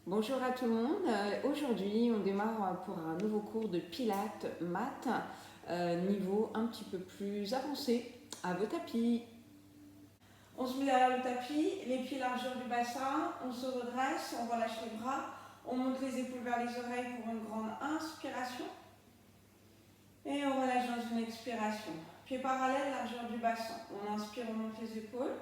Bonjour à tout le monde. Aujourd'hui, on démarre pour un nouveau cours de Pilates Maths, niveau un petit peu plus avancé. À vos tapis. On se met derrière le tapis, les pieds largeur du bassin, on se redresse, on relâche les bras, on monte les épaules vers les oreilles pour une grande inspiration et on relâche dans une expiration. Pieds parallèles, largeur du bassin. On inspire, on monte les épaules.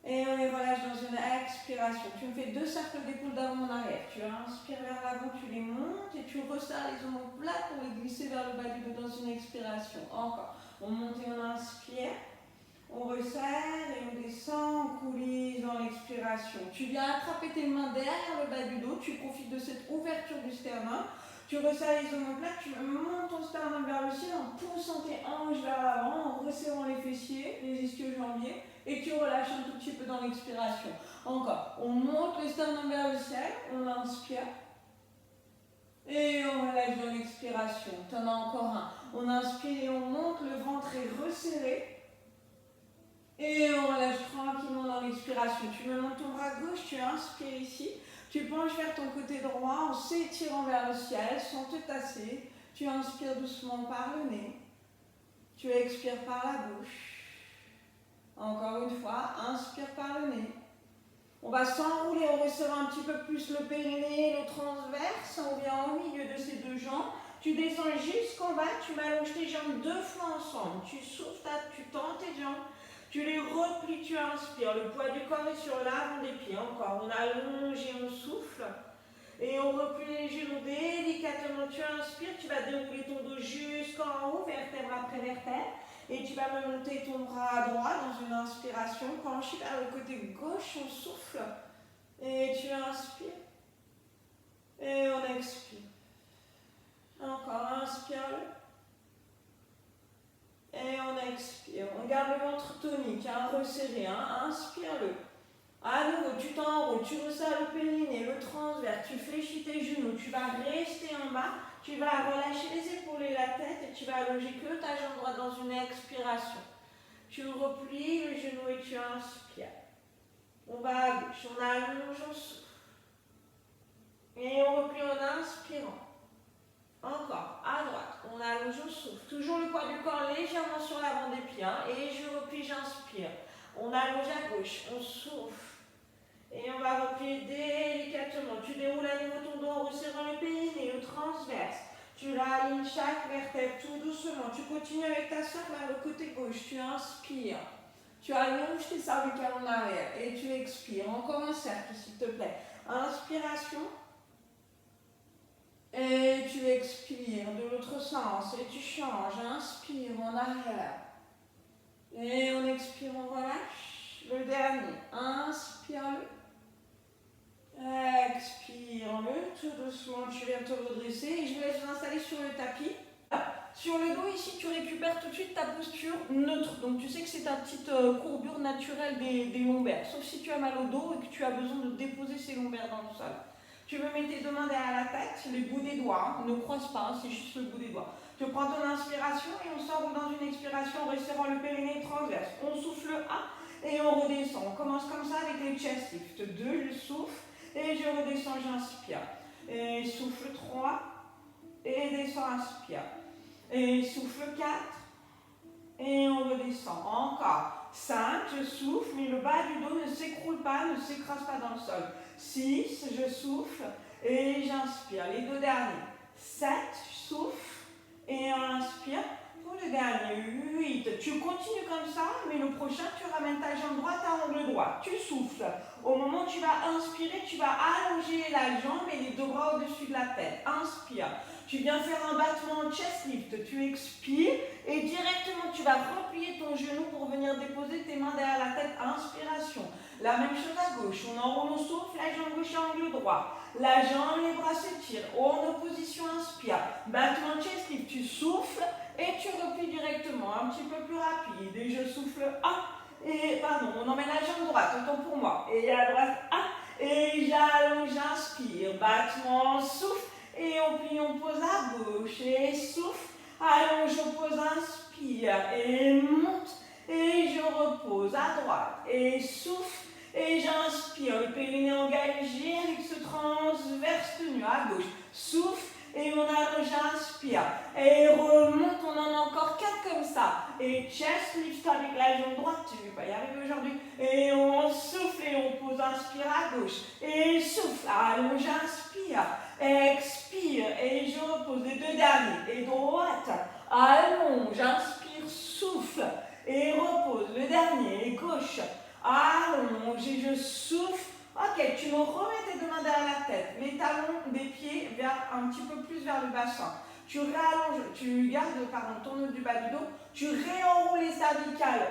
Et on les relâche dans une expiration. Tu me fais 2 cercles d'épaules d'avant en arrière. Tu inspires vers l'avant, tu les montes et tu resserres les omoplates pour les glisser vers le bas du dos dans une expiration. Encore. On monte et on inspire. On resserre et on descend, on coulisse dans l'expiration. Tu viens attraper tes mains derrière le bas du dos. Tu profites de cette ouverture du sternum. Tu resserres les omoplates, tu montes ton sternum vers le ciel en poussant tes hanches vers l'avant, en resserrant les fessiers, les ischio-jambiers, et tu relâches un tout petit peu dans l'expiration. Encore, on monte le sternum vers le ciel, on inspire, et on relâche dans l'expiration. Tu en as encore un. On inspire et on monte, le ventre est resserré, et on relâche tranquillement dans l'expiration. Tu me montes ton bras gauche, tu inspires ici. Tu penches vers ton côté droit en s'étirant vers le ciel sans te tasser. Tu inspires doucement par le nez. Tu expires par la bouche. Encore une fois, inspire par le nez. On va s'enrouler, on resserre un petit peu plus le périnée, le transverse. On vient au milieu de ces deux jambes. Tu descends jusqu'en bas, tu m'allonges tes jambes 2 fois ensemble. Tu souffles, tu tends tes jambes. Tu les replies, tu inspires. Le poids du corps est sur l'avant des pieds. Encore, on allonge et on souffle. Et on replie les genoux délicatement. Tu inspires, tu vas dérouler ton dos jusqu'en haut, vertèbre après vertèbre. Et tu vas me monter ton bras droit dans une inspiration. Penche vers le côté gauche, on souffle. Et tu inspires. Et on expire. Encore, inspire-le. Et on expire. On garde le ventre tonique, resserré. Inspire-le. À nouveau, tu t'enroules, tu resserres le périnée, le transverse, tu fléchis tes genoux, tu vas rester en bas, tu vas relâcher les épaules et la tête et tu vas allonger que ta jambe droite dans une expiration. Tu replies le genou et tu inspires. On va à gauche, on allonge, on souffle. Et on replie en inspirant. Encore, à droite, on allonge, on souffle. Toujours le poids du corps légèrement sur l'avant des pieds. Et je replie, j'inspire. On allonge à gauche, on souffle. Et on va replier délicatement. Tu déroules à nouveau ton dos en resserrant le périnée, le transverse. Tu réalignes chaque vertèbre tout doucement. Tu continues avec ta soeur vers le côté gauche. Tu inspires. Tu allonges tes cervicales en arrière. Et tu expires. Encore un cercle, s'il te plaît. Inspiration. Et tu expires de l'autre sens. Et tu changes. Inspire en arrière. Et on expire, on relâche. Le dernier. Inspire-le. Expire-le, tout doucement, tu viens te redresser et je vous laisse vous installer sur le tapis. Sur le dos ici, tu récupères tout de suite ta posture neutre. Donc tu sais que c'est ta petite courbure naturelle des lombaires. Sauf si tu as mal au dos et que tu as besoin de déposer ces lombaires dans le sol. Tu me mets tes 2 mains derrière la tête, les bouts des doigts, ne croise pas, c'est juste le bout des doigts. Tu prends ton inspiration et on s'enroule dans une expiration en resserrant le périnée transverse. On souffle 1 et on redescend. On commence comme ça avec les chest lifts. 2, je souffle. Et je redescends, j'inspire. Et souffle 3. Et descends, inspire. Et souffle 4. Et on redescend. Encore. 5, je souffle, mais le bas du dos ne s'écroule pas, ne s'écrase pas dans le sol. 6, je souffle et j'inspire. Les 2 derniers. 7, je souffle et on inspire. Pour le dernier. 8. Tu continues comme ça, mais le prochain, tu ramènes ta jambe droite à angle droit. Tu souffles. Au moment où tu vas inspirer, tu vas allonger la jambe et les 2 bras au-dessus de la tête. Inspire. Tu viens faire un battement chest lift. Tu expires et directement, tu vas replier ton genou pour venir déposer tes mains derrière la tête. Inspiration. La même chose à gauche. On enroule, on souffle, la jambe gauche à angle droit. La jambe, les bras s'étirent. En opposition, inspire. Battement chest lift. Tu souffles et tu replies directement. Un petit peu plus rapide. Et je souffle 1. Et pardon, on emmène la jambe droite, autant pour moi. Et à droite, 1. Et j'allonge, j'inspire. Battement, souffle. Et on plie, on pose à gauche. Et souffle. Allonge, je pose, inspire. Et monte. Et je repose à droite. Et souffle. Et j'inspire. Le périnée engagé avec à gauche. Souffle et on allonge, inspire. Et remonte, on en a encore 4 comme ça. Et chest lift avec la jambe droite, tu ne vas pas y arriver aujourd'hui. Et on souffle et on pose, inspire à gauche. Et souffle, allonge, inspire. Expire et je repose les 2 derniers. Et droite, allonge, inspire, souffle. Et repose le dernier. Et gauche, allonge et je souffle. Ok, tu me remets tes 2 mains derrière la tête, les talons des pieds un petit peu plus vers le bassin. Tu réallonges, tu gardes ton nœud du bas du dos, tu réenroules les cervicales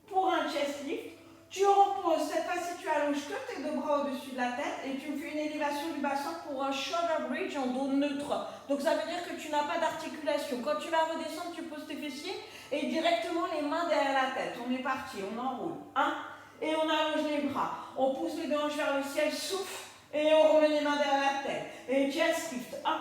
pour un chest lift. Tu reposes, cette fois-ci tu allonges que tes 2 bras au-dessus de la tête et tu me fais une élévation du bassin pour un shoulder bridge en dos neutre. Donc ça veut dire que tu n'as pas d'articulation. Quand tu vas redescendre, tu poses tes fessiers et directement les mains derrière la tête. On est parti, on enroule. 1. Et on allonge les bras. On pousse les 2 hanches vers le ciel, souffle. Et on remet les mains derrière la tête. Et chest lift, hop.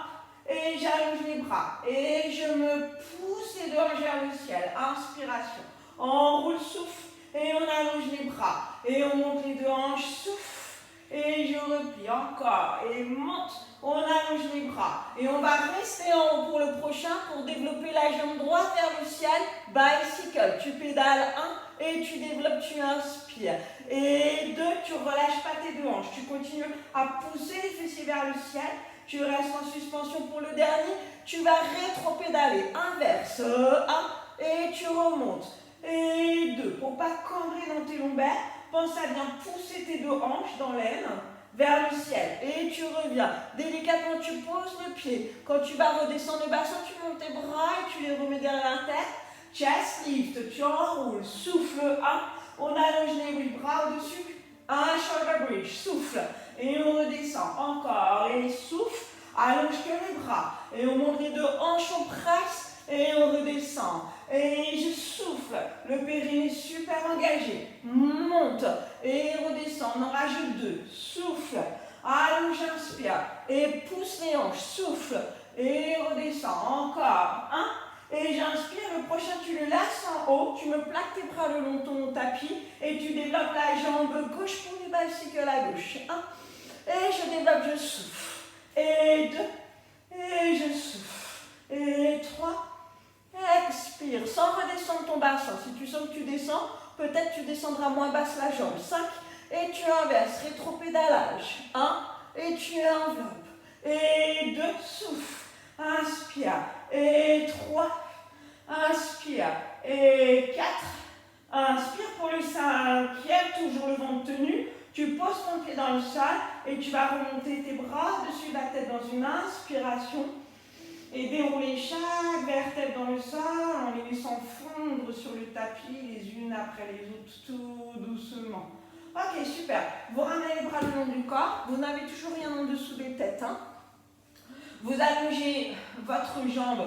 Et j'allonge les bras. Et je me pousse les 2 hanches vers le ciel. Inspiration. On roule, souffle. Et on allonge les bras. Et on monte les 2 hanches, souffle. Et je replie encore. Et monte. On allonge les bras. Et on va rester en haut pour le prochain pour développer la jambe droite vers le ciel. Bicycle. Tu pédales 1. Et tu développes, tu inspires. Et 2, tu ne relâches pas tes 2 hanches. Tu continues à pousser les fessiers vers le ciel. Tu restes en suspension pour le dernier. Tu vas rétro-pédaler. Inverse. 1. Et tu remontes. Et 2. Pour ne pas cambrer dans tes lombaires, pense à bien pousser tes 2 hanches dans l'aine vers le ciel. Et tu reviens. Délicatement, tu poses le pied. Quand tu vas redescendre le bassin, tu montes tes bras et tu les remets derrière la tête. Chest lift, tu enroules, souffle 1, on allonge les 8 bras au-dessus, un shoulder bridge, souffle, et on redescend, encore, et souffle, allonge que les bras, et on monte les 2 hanches, on presse, et on redescend, et je souffle, le périnée super engagé, monte, et redescend, on en rajoute 2, souffle, allonge, inspire, et pousse les hanches, souffle, et redescend, encore, 1, et j'inspire, le prochain tu le laisses en haut, tu me plaques tes bras le long de ton tapis et tu développes la jambe gauche pour les bicycles à gauche. 1, et je développe, je souffle. Et 2, et je souffle. Et 3, expire, sans redescendre ton bassin. Si tu sens que tu descends, peut-être tu descendras moins basse la jambe. 5, et tu inverses, rétro-pédalage. 1, et tu enveloppes. Et 2, souffle. Inspire. Et 3, inspire. Et 4, inspire pour le 5e, toujours le ventre tenu. Tu poses ton pied dans le sol et tu vas remonter tes bras au-dessus de la tête dans une inspiration et dérouler chaque vertèbre dans le sol en les laissant fondre sur le tapis les unes après les autres, tout doucement. Ok, super. Vous ramenez les bras le long du corps. Vous n'avez toujours rien en dessous des têtes. Vous allongez votre jambe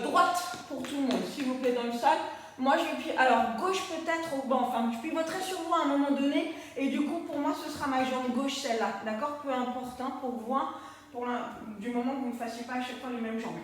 droite pour tout le monde, s'il vous plaît, dans le sol. Moi, je pivote. Alors, gauche peut-être au banc. Enfin, je pivoterai sur vous à un moment donné. Et du coup, pour moi, ce sera ma jambe gauche, celle-là. D'accord? Peu important pour vous, du moment que vous ne fassiez pas à chaque fois les mêmes jambes.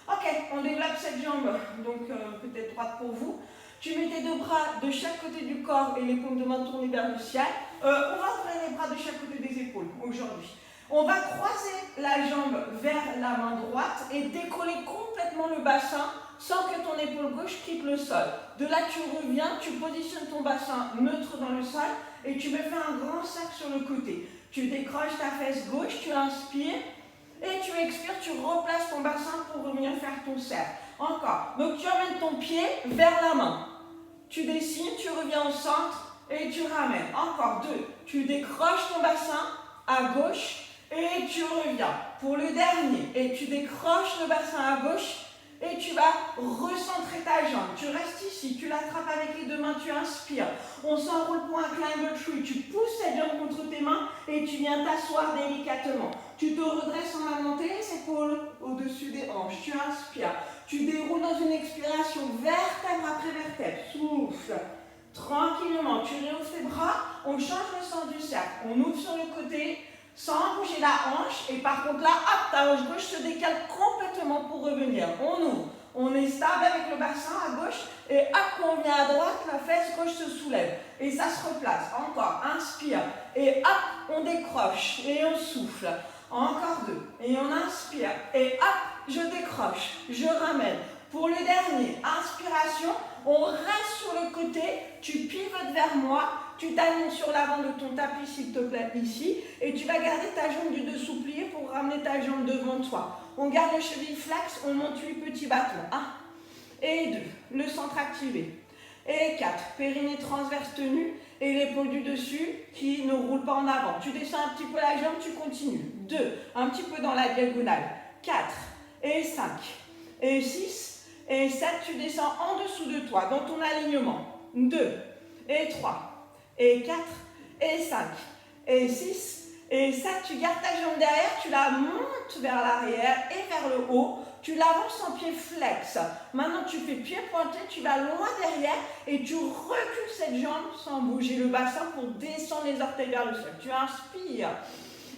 Ok, on développe cette jambe. Donc, peut-être droite pour vous. Tu mets tes 2 bras de chaque côté du corps et les paumes de main tournées vers le ciel. On va ouvrir les bras de chaque côté des épaules aujourd'hui. On va croiser la jambe vers la main droite et décoller complètement le bassin sans que ton épaule gauche quitte le sol. De là, tu reviens, tu positionnes ton bassin neutre dans le sol et tu me fais un grand cercle sur le côté. Tu décroches ta fesse gauche, tu inspires et tu expires, tu replaces ton bassin pour revenir faire ton cercle. Encore. Donc, tu amènes ton pied vers la main. Tu dessines, tu reviens au centre et tu ramènes. Encore 2. Tu décroches ton bassin à gauche. Et tu reviens pour le dernier. Et tu décroches le bassin à gauche. Et tu vas recentrer ta jambe. Tu restes ici. Tu l'attrapes avec les 2 mains. Tu inspires. On s'enroule pour un climber tree. Tu pousses cette jambe contre tes mains. Et tu viens t'asseoir délicatement. Tu te redresses en la montée. Les épaules au-dessus des hanches. Tu inspires. Tu déroules dans une expiration. Vertèbre après vertèbre. Souffle. Tranquillement. Tu réouvres tes bras. On change le sens du cercle. On ouvre sur le côté. Sans bouger la hanche, et par contre là, hop, ta hanche gauche se décale complètement pour revenir. On ouvre, on est stable avec le bassin à gauche, et hop, on vient à droite, la fesse gauche se soulève, et ça se replace. Encore, inspire, et hop, on décroche, et on souffle. Encore 2. Et on inspire. Et hop, je décroche. Je ramène. Pour le dernier, inspiration, on reste sur le côté, tu pivotes vers moi, tu t'alignes sur l'avant de ton tapis s'il te plaît ici, et tu vas garder ta jambe du dessous pliée pour ramener ta jambe devant toi. On garde les chevilles flex, on monte 8 petits bâtons. 1 et 2, le centre activé. Et 4, périnée transverse tenu et l'épaule du dessus qui ne roule pas en avant. Tu descends un petit peu la jambe, tu continues. 2, un petit peu dans la diagonale. 4 et 5 et 6 et 7, tu descends en dessous de toi dans ton alignement. 2 et 3 et 4 et 5 et 6 et 7, tu gardes ta jambe derrière, tu la montes vers l'arrière et vers le haut. Tu l'avances en pied flex. Maintenant, tu fais pied pointé, tu vas loin derrière et tu recules cette jambe sans bouger le bassin pour descendre les orteils vers le sol. Tu inspires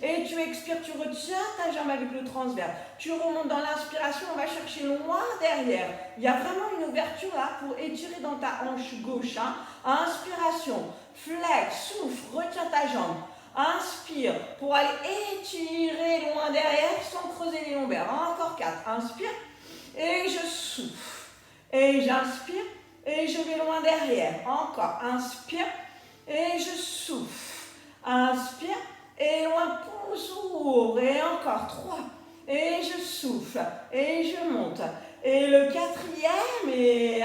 et tu expires, tu retiens ta jambe avec le transverse. Tu remontes dans l'inspiration, on va chercher loin derrière. Il y a vraiment une ouverture là pour étirer dans ta hanche gauche. Inspiration, flex, souffle, retiens ta jambe. Inspire pour aller étirer loin derrière sans creuser les lombaires. Encore 4. Inspire et je souffle. Et j'inspire et je vais loin derrière. Encore. Inspire et je souffle. Inspire et loin pouce ouvre. Et encore 3. Et je souffle et je monte. Et le quatrième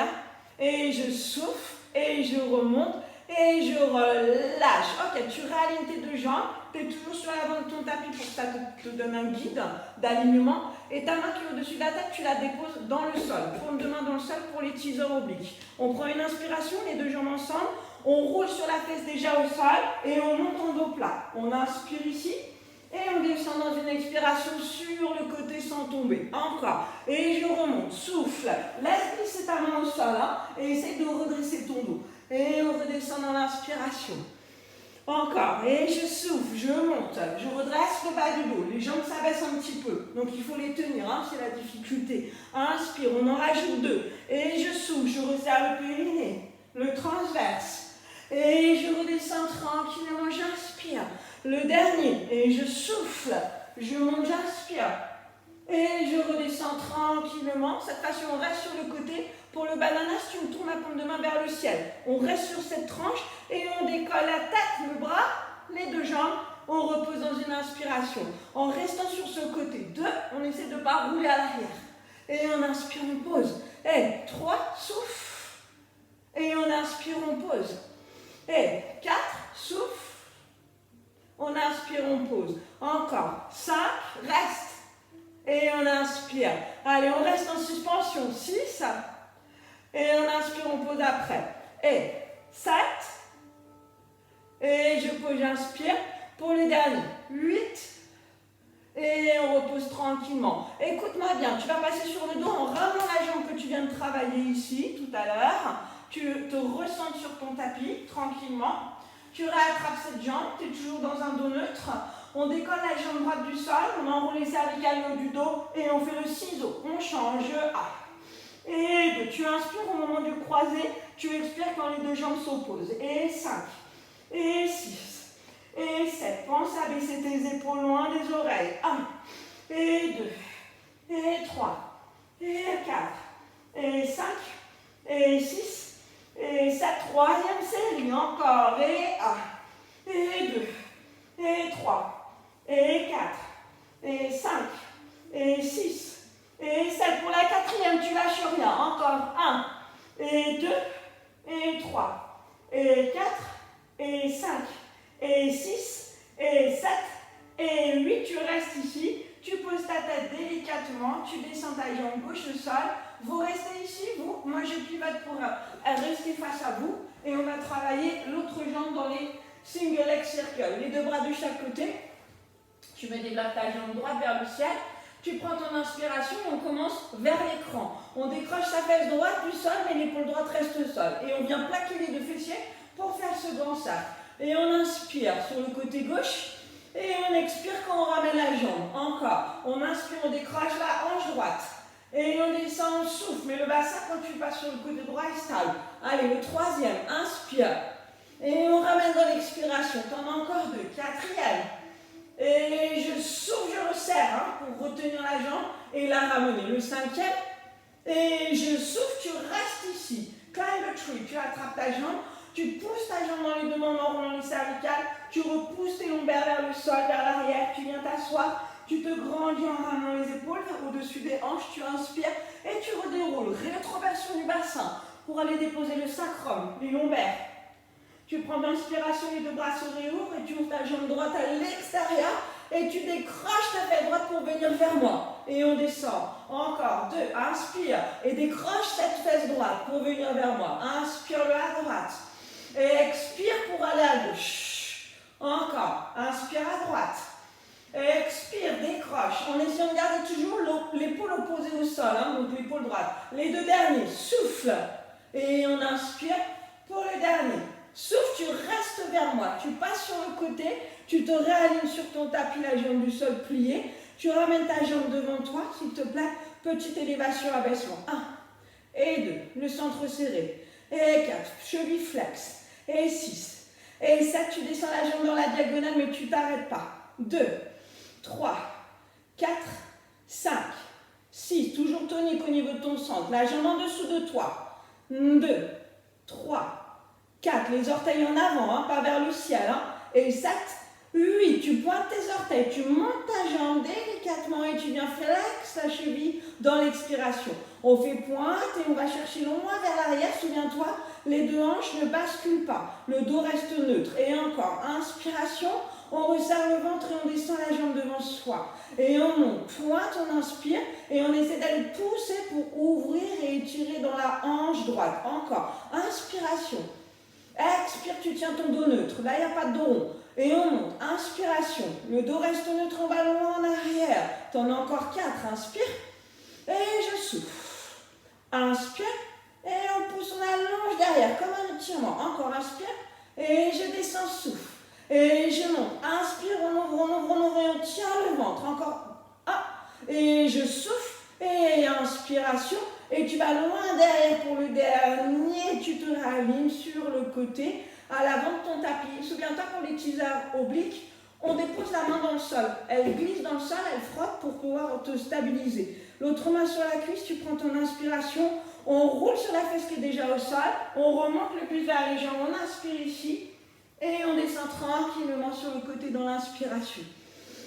et je souffle et je remonte. Et je relâche. Ok, tu réalignes tes deux jambes. Tu es toujours sur l'avant de ton tapis pour que ça te donne un guide d'alignement. Et ta main qui est au-dessus de la tête, tu la déposes dans le sol. Paume de main dans le sol pour les teasers obliques. On prend une inspiration, les deux jambes ensemble. On roule sur la fesse déjà au sol et on monte en dos plat. On inspire ici et on descend dans une expiration sur le côté sans tomber. Encore. Et je remonte. Souffle. Laisse glisser ta main au sol et essaye de redresser ton dos. Et on redescend dans l'inspiration. Encore. Et je souffle, je monte, je redresse le bas du dos. Les jambes s'abaissent un petit peu. Donc il faut les tenir, c'est la difficulté. Inspire, on en rajoute 2. Et je souffle, je resserre le périnée, le transverse. Et je redescends tranquillement, j'inspire. Le dernier, et je souffle, je monte, j'inspire. Et je redescends tranquillement. Cette fois-ci, on reste sur le côté. Pour le bananas, tu me tournes la paume de main vers le ciel. On reste sur cette tranche et on décolle la tête, le bras, les deux jambes. On repose dans une inspiration. En restant sur ce côté. 2, on essaie de ne pas rouler à l'arrière. Et on inspire, on pose. Et 3, souffle. Et on inspire, on pose. Et 4, souffle. On inspire, on pose. Encore. 5, reste. Et on inspire. Allez, on reste en suspension. 6. Et on inspire, on pose après. Et 7. Et je pose, j'inspire. Pour les derniers. 8. Et on repose tranquillement. Écoute-moi bien, tu vas passer sur le dos en ramenant la jambe que tu viens de travailler ici, tout à l'heure. Tu te ressentes sur ton tapis, tranquillement. Tu réattrapes cette jambe, tu es toujours dans un dos neutre. On décolle la jambe droite du sol, on enroule les cervicales le haut du dos et on fait le ciseau. On change. Et 2. Tu inspires au moment du croisé, tu expires quand les deux jambes s'opposent. Et 5. Et 6. Et 7. Pense à baisser tes épaules loin des oreilles. 1. Et 2. Et 3. Et 4. Et 5. Et 6. Et 7. Troisième série. Encore. Et 1. Et 2. Et 3. Et 4, et 5, et 6, et 7. Pour la quatrième, tu lâches rien. Encore 1, et 2, et 3, et 4, et 5, et 6, et 7, et 8. Tu restes ici. Tu poses ta tête délicatement. Tu descends ta jambe gauche au sol. Vous restez ici, vous. Moi, je pivote pour rester face à vous. Et on va travailler l'autre jambe dans les single leg circle. Les deux bras de chaque côté. Tu me développes ta jambe droite vers le ciel. Tu prends ton inspiration et on commence vers l'écran. On décroche sa fesse droite du sol, mais l'épaule droite reste au sol. Et on vient plaquer les deux fessiers pour faire ce grand cercle. Et on inspire sur le côté gauche. Et on expire quand on ramène la jambe. Encore. On inspire, on décroche la hanche droite. Et on descend, on souffle. Mais le bassin, quand tu passes sur le côté droit, est stable. Allez, le troisième. Inspire. Et on ramène dans l'expiration. T'en as encore 2. Quatrième. Et je souffle, je jambe pour retenir la jambe et la ramener. Le cinquième, et je souffle, tu restes ici. Climb a tree, tu attrapes ta jambe, tu pousses ta jambe dans les deux membres en roulant les cervicales, tu repousses tes lombaires vers le sol, vers l'arrière, tu viens t'asseoir, tu te grandis en ramenant les épaules au-dessus des hanches, tu inspires et tu redéroules. Rétroversion du bassin pour aller déposer le sacrum, les lombaires. Tu prends d'inspiration, les deux bras se réouvrent et tu ouvres ta jambe droite à l'extérieur et tu décroches ta tête droite pour venir vers moi. Et on descend. Encore, 2, inspire et décroche cette fesse droite pour venir vers moi. Inspire-le à droite. Et expire pour aller à gauche. Encore, inspire à droite. Expire, décroche, en essayant de garder toujours l'épaule opposée au sol, donc l'épaule droite. Les deux derniers, souffle. Et on inspire pour le dernier. Souffle, tu restes vers moi. Tu passes sur le côté, tu te réalignes sur ton tapis, la jambe du sol pliée. Tu ramènes ta jambe devant toi, s'il te plaît. Petite élévation, abaissement. 1 et 2, le centre serré. Et 4, cheville flex. Et 6. Et 7, tu descends la jambe dans la diagonale, mais tu ne t'arrêtes pas. 2. 3, 4, 5, 6, toujours tonique au niveau de ton centre, la jambe en dessous de toi, 2, 3, 4, les orteils en avant, pas vers le ciel, et 7, 8, tu pointes tes orteils, tu montes ta jambe délicatement et tu viens flex la cheville dans l'expiration. On fait pointe et on va chercher loin vers l'arrière, souviens-toi, les deux hanches ne basculent pas, le dos reste neutre, et encore, inspiration, on resserre le ventre et on descend la jambe devant soi. Et on monte, pointe, on inspire et on essaie d'aller pousser pour ouvrir et étirer dans la hanche droite. Encore, inspiration. Expire, tu tiens ton dos neutre. Là, il n'y a pas de dos rond. Et on monte, inspiration. Le dos reste neutre, on va loin en arrière. T'en as encore 4, inspire. Et je souffle. Inspire. Et on pousse, on allonge derrière, comme un étirement. Encore, inspire. Et je descends, souffle. Et je monte, inspire, on ouvre, et on tient le ventre, encore, et je souffle, et inspiration, et tu vas loin derrière pour le dernier, tu te réalignes sur le côté, à l'avant de ton tapis. Souviens-toi pour les teasers obliques, on dépose la main dans le sol, elle glisse dans le sol, elle frotte pour pouvoir te stabiliser. L'autre main sur la cuisse, tu prends ton inspiration, on roule sur la fesse qui est déjà au sol, on remonte le buste vers les jambes, on inspire ici, et on descend tranquillement sur le côté dans l'inspiration.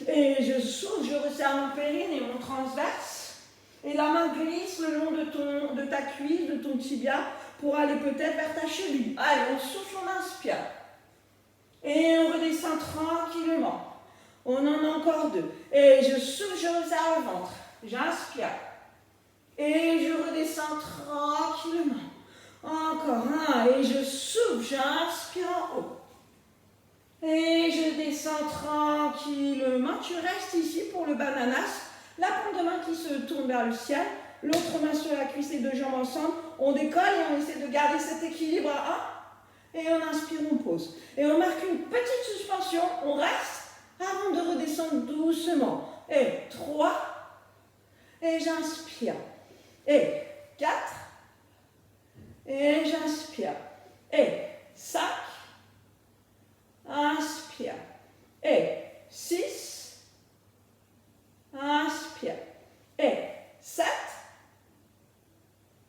Et je souffle, je resserre mon périnée et mon transverse. Et la main glisse le long de ta cuisse, de ton tibia, pour aller peut-être vers ta cheville. Allez, on souffle, on inspire. Et on redescend tranquillement. On en a encore 2. Et je souffle, je resserre le ventre. J'inspire. Et je redescends tranquillement. Encore 1. Et je souffle, j'inspire en haut. Et je descends tranquillement. Tu restes ici pour le bananas. La paume de main qui se tourne vers le ciel. L'autre main sur la cuisse, les deux jambes ensemble. On décolle et on essaie de garder cet équilibre à 1. Et on inspire, on pose. Et on marque une petite suspension. On reste avant de redescendre doucement. Et 3. Et j'inspire. Et 4. Et j'inspire. Et 5. Inspire. Et 6. Inspire. Et 7.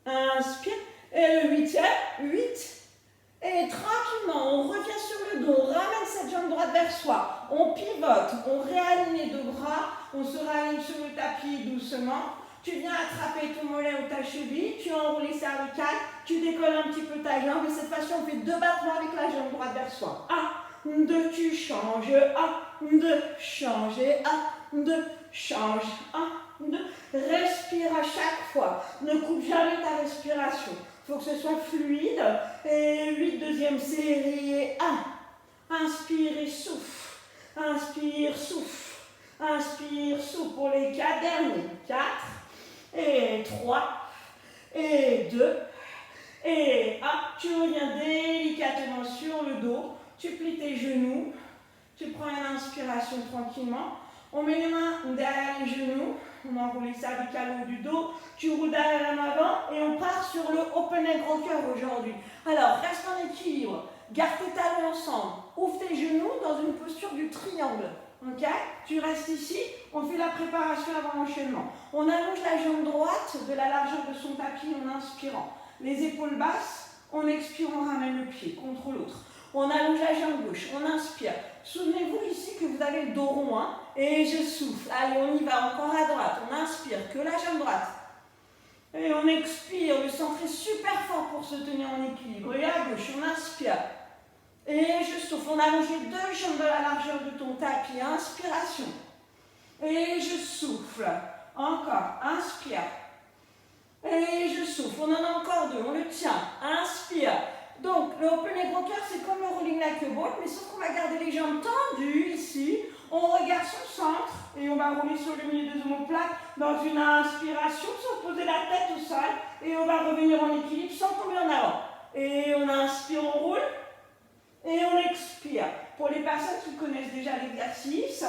Inspire. Et le 8e. 8. Et tranquillement, on revient sur le dos. On ramène cette jambe droite vers soi. On pivote. On réaligne les deux bras. On se réaligne sur le tapis doucement. Tu viens attraper ton mollet ou ta cheville. Tu enroules les cervicales. Tu décolles un petit peu ta jambe. Et cette fois-ci, on fait 2 battements avec la jambe droite vers soi. 1, 2, tu changes. 1, 2, change. Et 1, 2, change. 1, 2. Respire à chaque fois. Ne coupe jamais ta respiration. Il faut que ce soit fluide. Et 8, deuxième série. Et 1. Inspire et souffle. Inspire, souffle. Inspire, souffle pour les 4 derniers. 4. Et 3. Et 2. Et 1. Tu reviens délicatement sur le dos. Tu plies tes genoux. Tu prends une inspiration tranquillement. On met les mains derrière les genoux. On enroule les cervicales au haut du dos. Tu roules derrière en avant et on part sur le open leg rocker aujourd'hui. Alors, reste en équilibre. Garde tes talons ensemble. Ouvre tes genoux dans une posture du triangle. Ok? Tu restes ici, on fait la préparation avant l'enchaînement. On allonge la jambe droite de la largeur de son tapis en inspirant. Les épaules basses, on expire, on ramène le pied contre l'autre. On allonge la jambe gauche, on inspire. Souvenez-vous ici que vous avez le dos rond, hein, et je souffle. Allez, on y va, encore à droite, on inspire, que la jambe droite. Et on expire, le centre est super fort pour se tenir en équilibre. Et à gauche, on inspire. Et je souffle, on allonge les deux jambes de la largeur de ton tapis, inspiration. Et je souffle, encore, inspire. Et je souffle, on en a encore deux, on le tient, inspire. Donc, le open leg rocker, c'est comme le rolling like a boat, mais sauf qu'on va garder les jambes tendues ici. On regarde son centre et on va rouler sur le milieu des omoplates dans une inspiration sans poser la tête au sol. Et on va revenir en équilibre sans tomber en avant. Et on inspire, on roule. Et on expire. Pour les personnes qui connaissent déjà l'exercice,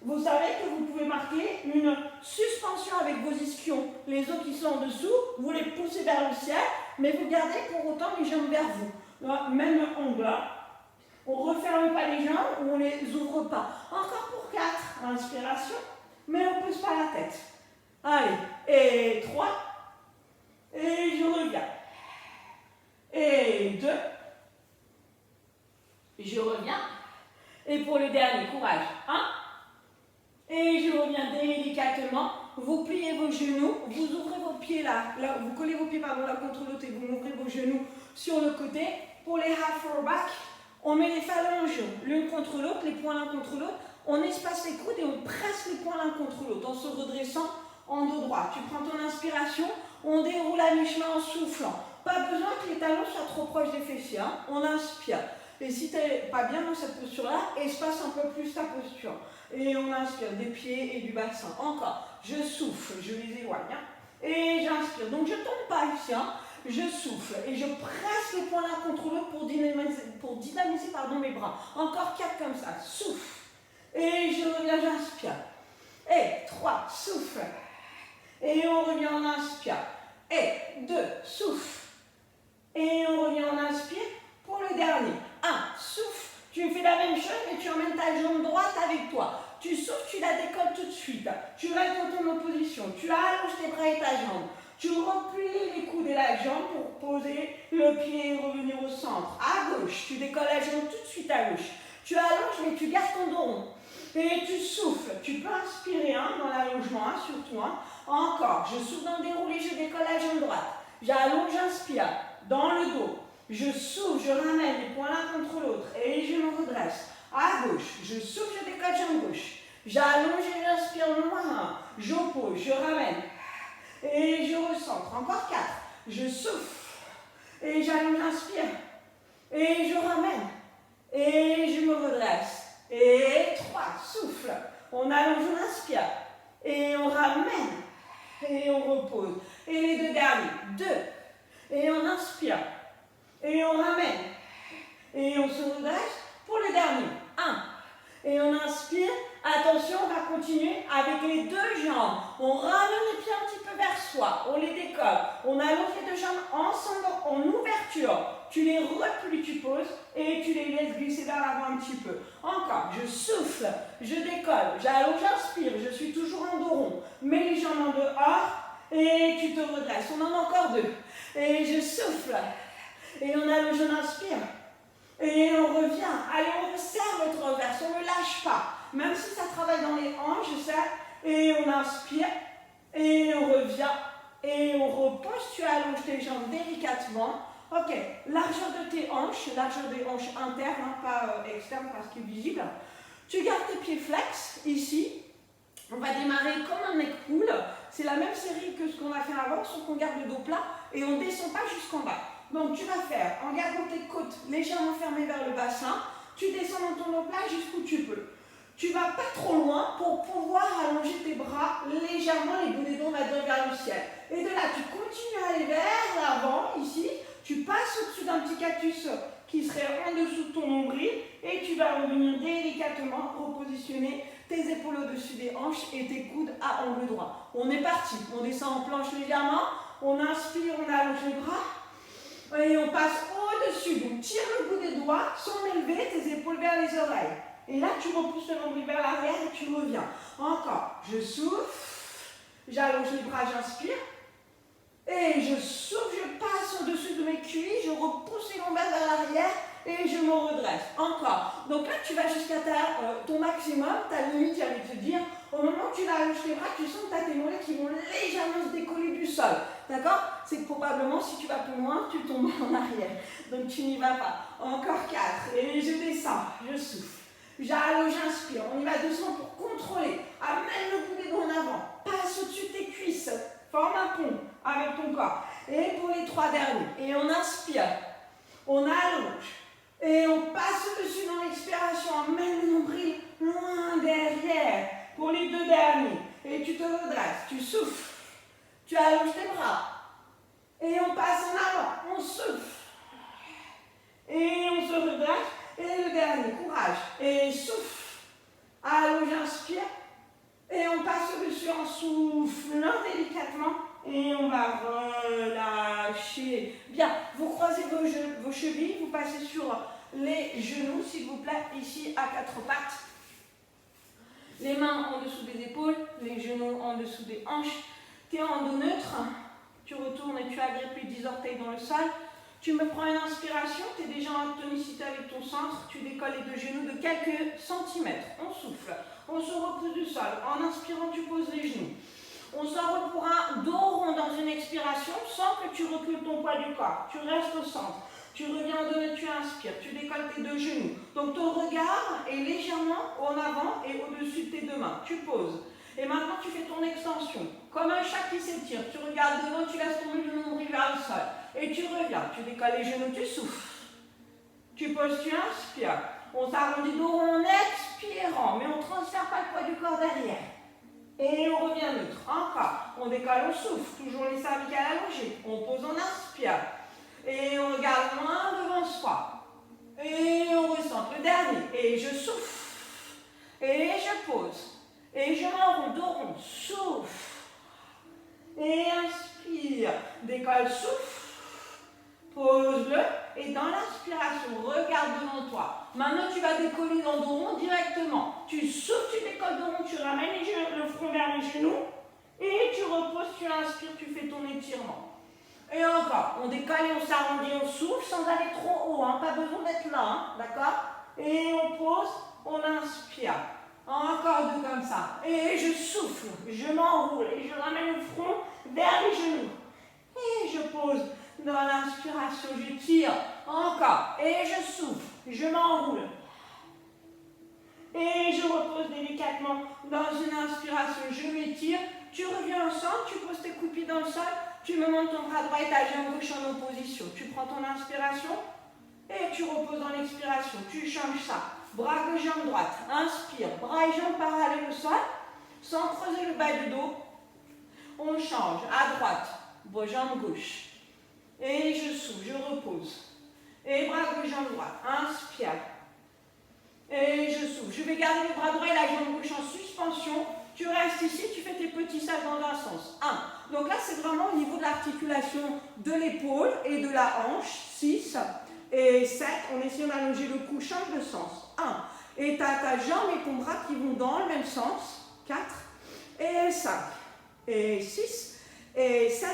vous savez que vous pouvez marquer une suspension avec vos ischions. Les os qui sont en dessous, vous les poussez vers le ciel, mais vous gardez pour autant les jambes vers vous. Même angle. On ne referme pas les jambes ou on ne les ouvre pas. Encore pour 4. Inspiration, mais on ne pousse pas la tête. Allez, et 3. Et je reviens. Et 2. Je reviens. Et pour le dernier, courage. 1. Et je reviens délicatement. Vous pliez vos genoux. Vous ouvrez vos pieds là. Vous collez vos pieds l'un contre l'autre et vous ouvrez vos genoux sur le côté. Pour les half row back, on met les phalanges l'une contre l'autre, les poings l'un contre l'autre. On espace les coudes et on presse les poings l'un contre l'autre en se redressant en dos droit. Tu prends ton inspiration. On déroule à mi-chemin en soufflant. Pas besoin que les talons soient trop proches des fessiers. Hein. On inspire. Et si tu n'es pas bien dans cette posture-là, espace un peu plus ta posture. Et on inspire des pieds et du bassin. Encore. Je souffle, je les éloigne. Hein. Et j'inspire. Donc je ne tombe pas ici. Hein. Je souffle et je presse les poings l'un contre l'autre pour dynamiser mes bras. Encore 4 comme ça. Souffle. Et je reviens, j'inspire. Et 3, souffle. Et on revient, on inspire. Et 2, souffle. Et on revient, on inspire. Pour le dernier. 1, souffle. Tu fais la même chose, mais tu emmènes ta jambe droite avec toi. Tu souffles, tu la décolles tout de suite. Tu restes dans ton opposition. Tu allonges tes bras et ta jambe. Tu replies les coudes et la jambe pour poser le pied et revenir au centre. À gauche, tu décolles la jambe tout de suite à gauche. Tu allonges, mais tu gardes ton dos rond. Et tu souffles. Tu peux inspirer dans l'allongement, surtout. Encore. Je souffle dans le déroulé, je décolle la jambe droite. J'allonge, j'inspire. Dans le dos. Je souffle, je ramène les poings l'un contre l'autre. Et je me redresse. À gauche. Je souffle, je décolle jambe gauche. J'allonge et j'inspire loin. J'oppose, je ramène. Et je recentre. Encore 4. Je souffle. Et j'allonge, j'inspire. Et je ramène. Et je me redresse. Et 3. Souffle. On allonge, on inspire. Et on ramène. Et on repose. Et les deux derniers. 2. Et on inspire. Et on ramène. Et on se redresse pour le dernier. 1. Et on inspire. Attention, on va continuer avec les deux jambes. On ramène les pieds un petit peu vers soi. On les décolle. On allonge les deux jambes ensemble en ouverture. Tu les replies, tu poses et tu les laisses glisser vers l'avant un petit peu. Encore, je souffle, je décolle, j'allonge, j'inspire. Je suis toujours en dos rond. Mets les jambes en dehors et tu te redresses. On en a encore 2. Et je souffle. Et on allonge, on inspire. Et on revient. Allez, on resserre notre reverse. On ne le lâche pas. Même si ça travaille dans les hanches, ça. Et on inspire. Et on revient. Et on repose. Tu allonges tes jambes délicatement. Ok. Largeur de tes hanches. Largeur des hanches internes, pas externes parce qu'il est visible. Tu gardes tes pieds flex ici. On va démarrer comme un neck pull. C'est la même série que ce qu'on a fait avant, sauf qu'on garde le dos plat et on ne descend pas jusqu'en bas. Donc tu vas faire, en gardant tes côtes légèrement fermées vers le bassin, tu descends dans ton dos plat jusqu'où tu peux. Tu ne vas pas trop loin pour pouvoir allonger tes bras légèrement, les bouts des dos, on va dire, vers le ciel. Et de là, tu continues à aller vers l'avant, ici. Tu passes au-dessus d'un petit cactus qui serait en dessous de ton nombril et tu vas revenir délicatement repositionner tes épaules au-dessus des hanches et tes coudes à angle droit. On est parti. On descend en planche légèrement. On inspire, on allonge les bras. Et on passe au-dessus. Donc tire le bout des doigts sans élever tes épaules vers les oreilles. Et là, tu repousses le nombril vers l'arrière et tu reviens. Encore. Je souffle. J'allonge les bras, j'inspire. Et je souffle, je passe au-dessus de mes cuisses, je repousse les lombaires vers l'arrière et je me redresse. Encore. Donc là, tu vas jusqu'à ton maximum, ta limite, j'allais te dire. Au moment où tu allonges tes bras, tu sens que tu as tes mollets qui vont légèrement se décoller du sol. D'accord? C'est que probablement, si tu vas plus loin, tu tombes en arrière. Donc tu n'y vas pas. Encore 4. Et je descends, je souffle. J'allonge, j'inspire. On y va doucement pour contrôler. Amène le bout des doigts en avant. Passe au-dessus de tes cuisses. Forme un pont avec ton corps. Et pour les 3 derniers. Et on inspire. On allonge. Et on passe au-dessus dans l'expiration. Amène le nombril loin derrière. Pour les 2 derniers. Et tu te redresses. Tu souffles. Tu allonges tes bras. Et on passe en avant. On souffle. Et on se redresse. Et le dernier. Courage. Et souffle. Allonge, inspire. Et on passe au-dessus en soufflant délicatement. Et on va relâcher. Bien, vous croisez vos chevilles, vous passez sur les genoux, s'il vous plaît, ici à 4 pattes. Les mains en dessous des épaules, les genoux en dessous des hanches. Tu es en dos neutre, tu retournes et tu agrippes les 10 orteils dans le sol. Tu me prends une inspiration, tu es déjà en tonicité avec ton centre, tu décolles les 2 genoux de quelques centimètres. On souffle, on se repousse du sol. En inspirant, tu poses les genoux. On s'enroule pour un dos rond dans une expiration sans que tu recules ton poids du corps. Tu restes au centre. Tu reviens en dos neutre, tu inspires. Tu décolles tes 2 genoux. Donc ton regard est légèrement en avant et au-dessus de tes 2 mains. Tu poses. Et maintenant, tu fais ton extension. Comme un chat qui s'étire. Tu regardes devant, tu laisses tomber le nombril vers le sol. Et tu reviens. Tu décolles les genoux, tu souffles. Tu poses, tu inspires. On s'arrondit dos rond en expirant. Mais on ne transfère pas le poids du corps derrière. Et on revient neutre. Encore. On décolle, on souffle. Toujours les cervicales allongées. On pose, on inspire. Et on regarde loin devant soi. Et on ressent le dernier. Et je souffle. Et je pose. Et je m'enroule, dos rond. Souffle. Et inspire. Décolle, souffle. Pose-le. Et dans l'inspiration, regarde devant toi. Maintenant, tu vas décoller dans le dos rond directement. Tu souffles, tu décolles dos rond, tu ramènes le front vers les genoux. Et tu reposes, tu inspires, tu fais ton étirement. Et encore, on décolle et on s'arrondit, on souffle sans aller trop haut. Hein. Pas besoin d'être là, hein. D'accord? Et on pose, on inspire. Encore 2 comme ça. Et je souffle, je m'enroule et je ramène le front vers les genoux. Et je pose. Dans l'inspiration, je tire. Encore. Et je souffle. Je m'enroule. Et je repose délicatement. Dans une inspiration, je m'étire. Tu reviens au centre. Tu poses tes coups de pied dans le sol. Tu me montes ton bras droit et ta jambe gauche en opposition. Tu prends ton inspiration. Et tu reposes dans l'expiration. Tu changes ça. Bras gauche, jambe droite. Inspire. Bras et jambes parallèles au sol. Sans creuser le bas du dos. On change. À droite. Jambe gauche. Et je souffle, je repose. Et bras gauche, jambe droite. Inspire. Et je souffle. Je vais garder le bras droit et la jambe gauche en suspension. Tu restes ici, tu fais tes petits sacs dans un sens. 1. Donc là, c'est vraiment au niveau de l'articulation de l'épaule et de la hanche. 6. Et 7. On essaie d'allonger le cou, change de sens. 1. Et tu as ta jambe et ton bras qui vont dans le même sens. 4. Et 5. Et 6. Et 7.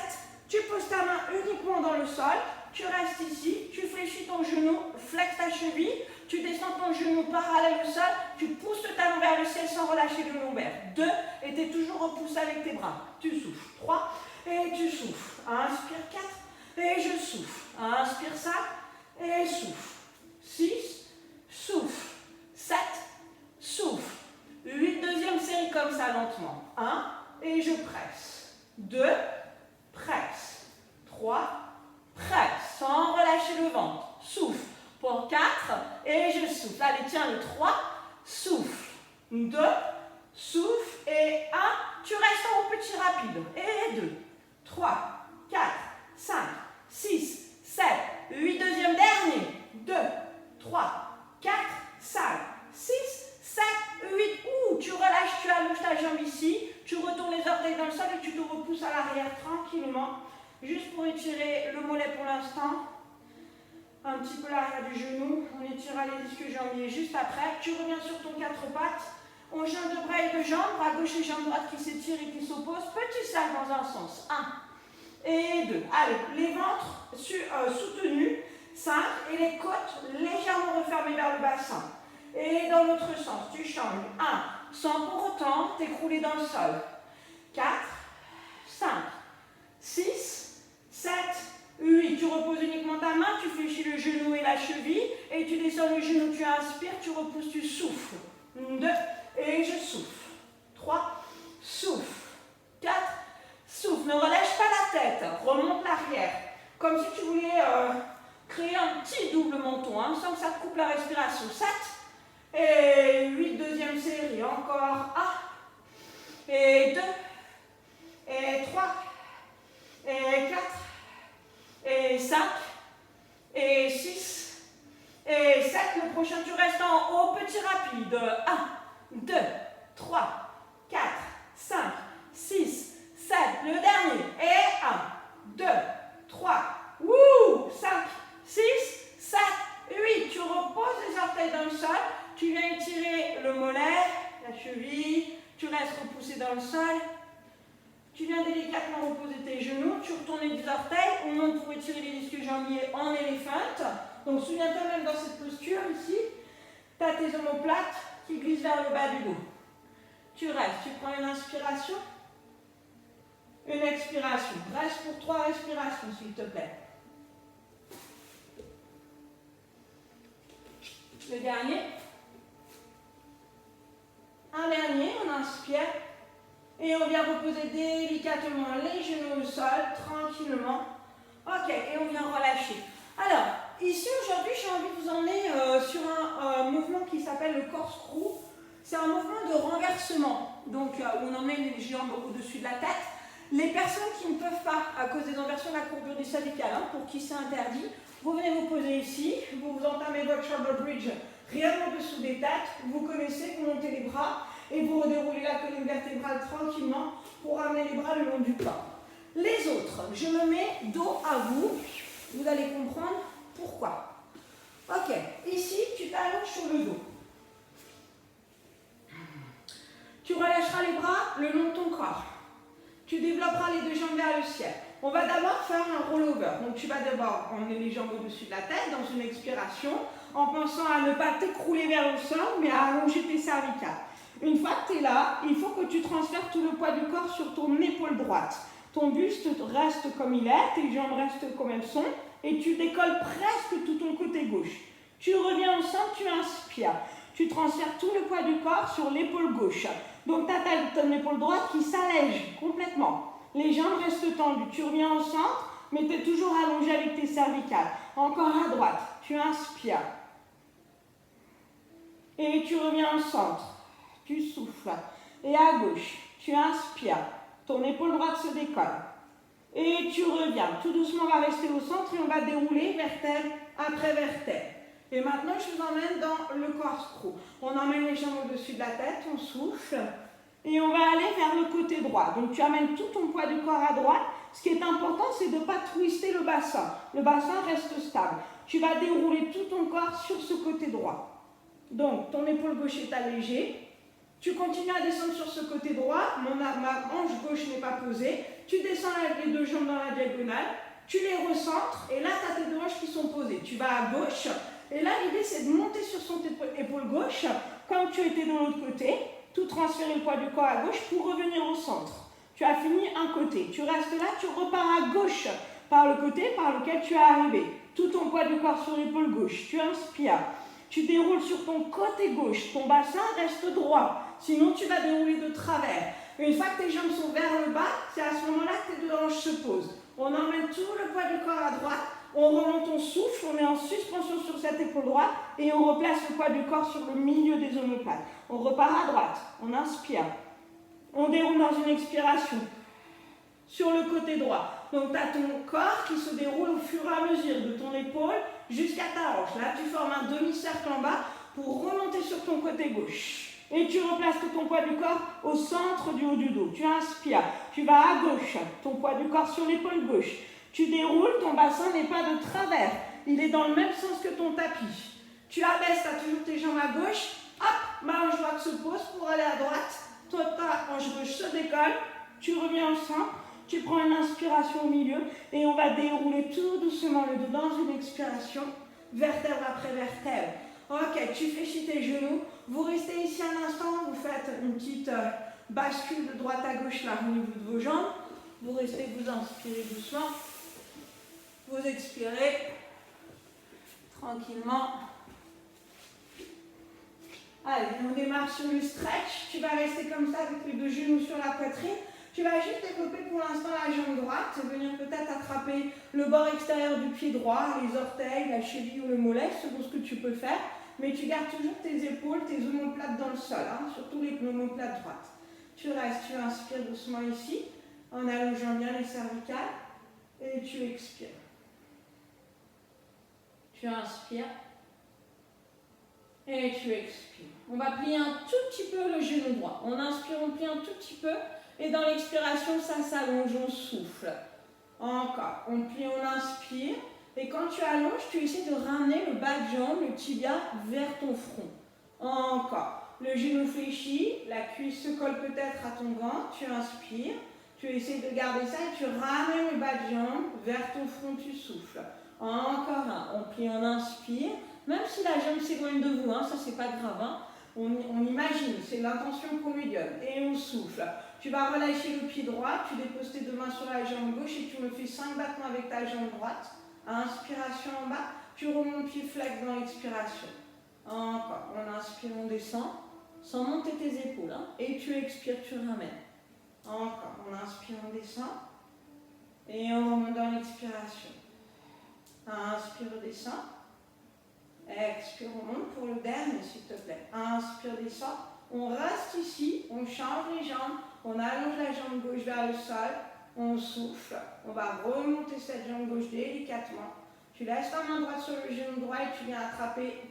Tu poses ta main uniquement dans le sol, tu restes ici, tu fléchis ton genou, flex ta cheville, tu descends ton genou parallèle au sol, tu pousses le talon vers le ciel sans relâcher le lombaire. 2, et tu es toujours repoussé avec tes bras. Tu souffles. 3, et tu souffles. Inspire 4, et je souffle. Inspire 5, et souffle. 6, souffle. 7, souffle. 8, deuxième série comme ça lentement. 1, et je presse. 2, presse. 3, presse. Sans relâcher le ventre. Souffle. Pour 4, et je souffle. Allez, tiens, le 3, souffle. 2, souffle. Et 1, tu restes en petit rapide. Et 2, 3, 4, 5, 6, 7, 8, deuxième dernier. 2, 3, 4, 5, 6, 7, 8. Ouh, tu relâches, tu allonges ta jambe ici. Tu retournes les orteils dans le sol et tu te repousses à l'arrière tranquillement. Juste pour étirer le mollet pour l'instant. un petit peu l'arrière du genou. On étirera les disques jambiers juste après. Tu reviens sur ton 4 pattes. On change de bras et de jambes. Bras gauche et jambe droite qui s'étirent et qui s'opposent. Petit sac dans un sens. 1 et 2. Allez, les ventres soutenus. 5. Et les côtes légèrement refermées vers le bassin. Et dans l'autre sens, tu changes. 1. Sans pour autant t'écrouler dans le sol. 4, 5, 6, 7, 8. Tu reposes uniquement ta main, tu fléchis le genou et la cheville. Et tu descends le genou, tu inspires, tu repousses, tu souffles. 2, et je souffle. 3, souffle. 4, souffle. Ne relâche pas la tête, remonte l'arrière. Comme si tu voulais créer un petit double menton, hein, sans que ça te coupe la respiration. 7 et 8, deuxième série. Encore 1 et 2 et 3 et 4 et 5 et 6 et 7. Le prochain, tu restes en haut, petit rapide. 1, 2, 3, 4, 5, 6, 7. Le dernier. Et 1, 2, 3, 5, 6, 7, 8. Tu reposes les orteils dans le sol. Tu viens étirer le mollet, la cheville. Tu restes repoussé dans le sol. Tu viens délicatement reposer tes genoux. Tu retournes les orteils. On monte pour étirer les disques jambiers en éléphant. Donc souviens-toi même dans cette posture ici, tu as tes omoplates qui glissent vers le bas du dos. Tu restes. Tu prends une inspiration. Une expiration. Reste pour 3 respirations s'il te plaît. Le dernier. Un dernier, on inspire. Et on vient reposer délicatement les genoux au sol, tranquillement. Ok, et on vient relâcher. Alors, ici aujourd'hui, j'ai envie de vous emmener sur un mouvement qui s'appelle le core screw. C'est un mouvement de renversement. Donc, où on emmène les jambes au-dessus de la tête. Les personnes qui ne peuvent pas, à cause des inversions de la courbure du cervical, hein, pour qui c'est interdit, vous venez vous poser ici, vous entamez votre shoulder bridge réellement au-dessous des têtes, vous connaissez, vous montez les bras et vous redéroulez la colonne vertébrale tranquillement pour amener les bras le long du corps. Les autres, je me mets dos à vous, vous allez comprendre pourquoi. Ok, ici tu t'allonges sur le dos. Tu relâcheras les bras le long de ton corps. Tu développeras les deux jambes vers le ciel. On va d'abord faire un rollover. Donc tu vas d'abord emmener les jambes au-dessus de la tête dans une expiration en pensant à ne pas t'écrouler vers le sol mais à allonger tes cervicales. Une fois que tu es là, il faut que tu transfères tout le poids du corps sur ton épaule droite. Ton buste reste comme il est, tes jambes restent comme elles sont et tu décolles presque tout ton côté gauche. Tu reviens au centre, tu inspires. Tu transfères tout le poids du corps sur l'épaule gauche. Donc tu as ton épaule droite qui s'allège complètement. Les jambes restent tendues. Tu reviens au centre, mais tu es toujours allongé avec tes cervicales. Encore à droite, tu inspires. Et tu reviens au centre. Tu souffles. Et à gauche, tu inspires. Ton épaule droite se décolle. Et tu reviens. Tout doucement, on va rester au centre et on va dérouler vertèbre après vertèbre. Et maintenant, je vous emmène dans le core screw. On emmène les jambes au-dessus de la tête, on souffle. Et on va aller vers le côté droit. Donc, tu amènes tout ton poids du corps à droite. Ce qui est important, c'est de ne pas twister le bassin. Le bassin reste stable. Tu vas dérouler tout ton corps sur ce côté droit. Donc, ton épaule gauche est allégée. Tu continues à descendre sur ce côté droit. Ma hanche gauche n'est pas posée. Tu descends les deux jambes dans la diagonale. Tu les recentres. Et là, tu as tes deux hanches qui sont posées. Tu vas à gauche. Et là, l'idée, c'est de monter sur son épaule gauche, comme tu étais de l'autre côté, tout transférer le poids du corps à gauche pour revenir au centre. Tu as fini un côté. Tu restes là, tu repars à gauche par le côté par lequel tu es arrivé. Tout ton poids du corps sur l'épaule gauche. Tu inspires. Tu déroules sur ton côté gauche. Ton bassin reste droit. Sinon, tu vas dérouler de travers. Une fois que tes jambes sont vers le bas, c'est à ce moment-là que tes deux hanches se posent. On emmène tout le poids du corps à droite. On remonte, on souffle, on est en suspension sur cette épaule droite et on replace le poids du corps sur le milieu des omoplates. On repart à droite, on inspire. On déroule dans une expiration sur le côté droit. Donc tu as ton corps qui se déroule au fur et à mesure de ton épaule jusqu'à ta hanche. Là tu formes un demi-cercle en bas pour remonter sur ton côté gauche. Et tu replaces tout ton poids du corps au centre du haut du dos. Tu inspires, tu vas à gauche, ton poids du corps sur l'épaule gauche. Tu déroules, ton bassin n'est pas de travers. il est dans le même sens que ton tapis. Tu abaisses, tu as toujours tes jambes à gauche, hop, ma hanche droite se pose pour aller à droite, toi ta hanche gauche se décolle, tu reviens au centre, tu prends une inspiration au milieu et on va dérouler tout doucement le dos dans une expiration, vertèbre après vertèbre. Ok, tu fléchis tes genoux, vous restez ici un instant, vous faites une petite bascule de droite à gauche là au niveau de vos jambes, vous restez, vous inspirez doucement, vous expirez tranquillement. Allez, on démarre sur le stretch, tu vas rester comme ça avec les deux genoux sur la poitrine. Tu vas juste développer pour l'instant la jambe droite, venir peut-être attraper le bord extérieur du pied droit, les orteils, la cheville ou le mollet, selon ce que tu peux faire. Mais tu gardes toujours tes épaules, tes omoplates dans le sol, hein, surtout les omoplates droites. Tu restes, tu inspires doucement ici, en allongeant bien les cervicales, et tu expires. Tu inspires, et tu expires. On va plier un tout petit peu le genou droit. On inspire, on plie un tout petit peu. Et dans l'expiration, ça s'allonge, on souffle. Encore. On plie, on inspire. Et quand tu allonges, tu essaies de ramener le bas de jambe, le tibia, vers ton front. Encore. Le genou fléchit, la cuisse se colle peut-être à ton ventre. Tu inspires. Tu essaies de garder ça et tu ramènes le bas de jambe vers ton front, tu souffles. Encore un. On plie, on inspire. Même si la jambe s'éloigne de vous, hein, ça c'est pas grave. Hein. On imagine, c'est l'intention qu'on lui donne. Et on souffle. Tu vas relâcher le pied droit, tu déposes tes deux mains sur la jambe gauche et tu me fais 5 battements avec ta jambe droite. Inspiration en bas, tu remontes pied flex dans l'expiration. Encore, on inspire, on descend, sans monter tes épaules. Hein. Et tu expires, tu ramènes. Encore, on inspire, on descend. Et on remonte dans l'expiration. Inspire, descend. Expire, on monte pour le dernier, s'il te plaît. Inspire, descend. On reste ici, on change les jambes, on allonge la jambe gauche vers le sol, on souffle. On va remonter cette jambe gauche délicatement. Tu laisses ta main droite sur le genou droit et tu viens attraper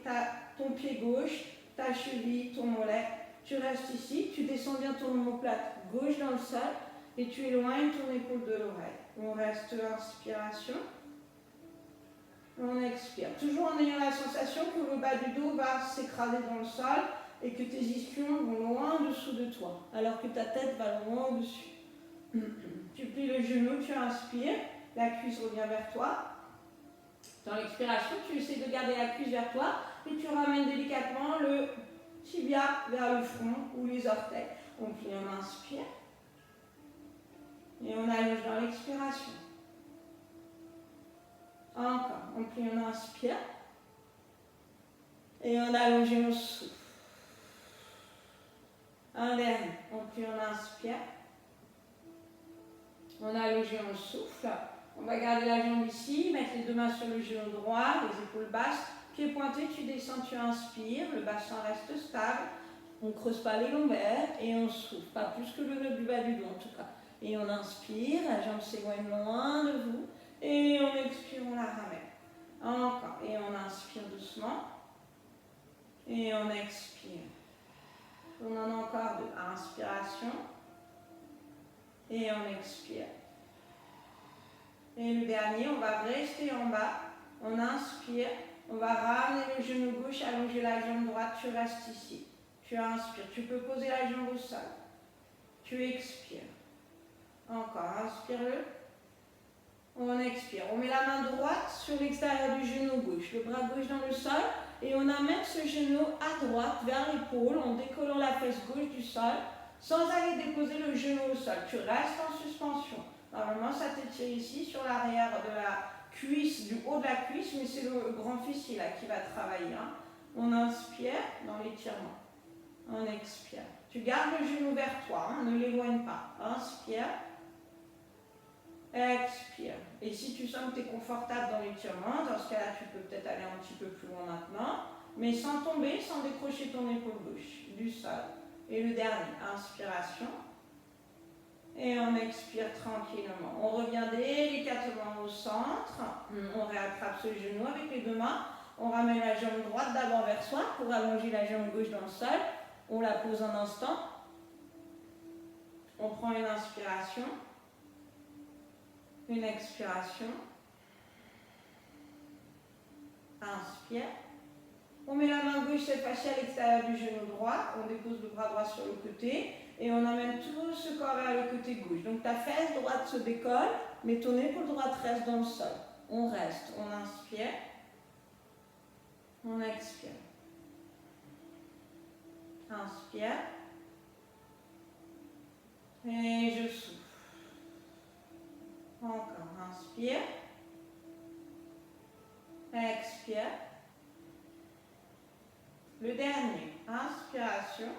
ton pied gauche, ta cheville, ton mollet. Tu restes ici, tu descends bien ton omoplate gauche dans le sol et tu éloignes ton épaule de l'oreille. On reste inspiration. On expire. Toujours en ayant la sensation que le bas du dos va s'écraser dans le sol et que tes ischions vont loin en dessous de toi, alors que ta tête va loin au-dessus. Tu plies le genou, tu inspires, la cuisse revient vers toi. Dans l'expiration, tu essaies de garder la cuisse vers toi et tu ramènes délicatement le tibia vers le front ou les orteils. On plie, on inspire et on allonge dans l'expiration. Encore, on plie, on inspire et on allonge et on souffle. Un dernier, on plie, on inspire, on allonge et on souffle. On va garder la jambe ici, mettre les deux mains sur le genou droit, les épaules basses, pieds pointés, tu descends, tu inspires, le bassin reste stable, on ne creuse pas les lombaires et on souffle, pas plus que le nœud du bas du dos en tout cas. Et on inspire, la jambe s'éloigne loin de vous, et on expire, on la ramène. Encore, et on inspire doucement, et on expire. On en a encore deux. Inspiration. Et on expire. Et le dernier, on va rester en bas. On inspire. On va ramener le genou gauche, allonger la jambe droite. Tu restes ici. Tu inspires. Tu peux poser la jambe au sol. Tu expires. Encore. Inspire-le. On expire. On met la main droite sur l'extérieur du genou gauche. Le bras gauche dans le sol. Et on amène ce genou à droite vers l'épaule en décollant la fesse gauche du sol sans aller déposer le genou au sol. Tu restes en suspension. Normalement, ça t'étire ici sur l'arrière de la cuisse, du haut de la cuisse, mais c'est le grand fessier là qui va travailler. Hein. On inspire dans l'étirement. On expire. Tu gardes le genou vers toi, hein, ne l'éloigne pas. Inspire. Expire. Et si tu sens que tu es confortable dans l'étirement, dans ce cas-là, tu peux peut-être aller un petit peu plus loin maintenant, mais sans tomber, sans décrocher ton épaule gauche du sol. Et le dernier, inspiration. Et on expire tranquillement. On revient délicatement au centre. On réattrape ce genou avec les deux mains. On ramène la jambe droite d'abord vers soi pour allonger la jambe gauche dans le sol. On la pose un instant. On prend une inspiration. Une expiration. Inspire. On met la main gauche cette fois-ci à l'extérieur du genou droit. On dépose le bras droit sur le côté. Et on emmène tout ce corps vers le côté gauche. Donc ta fesse droite se décolle, mais ton épaule droite reste dans le sol. On reste. On inspire. On expire. Inspire. Et je souffle. Encore. Inspire. Expire. Le dernier. Inspiration.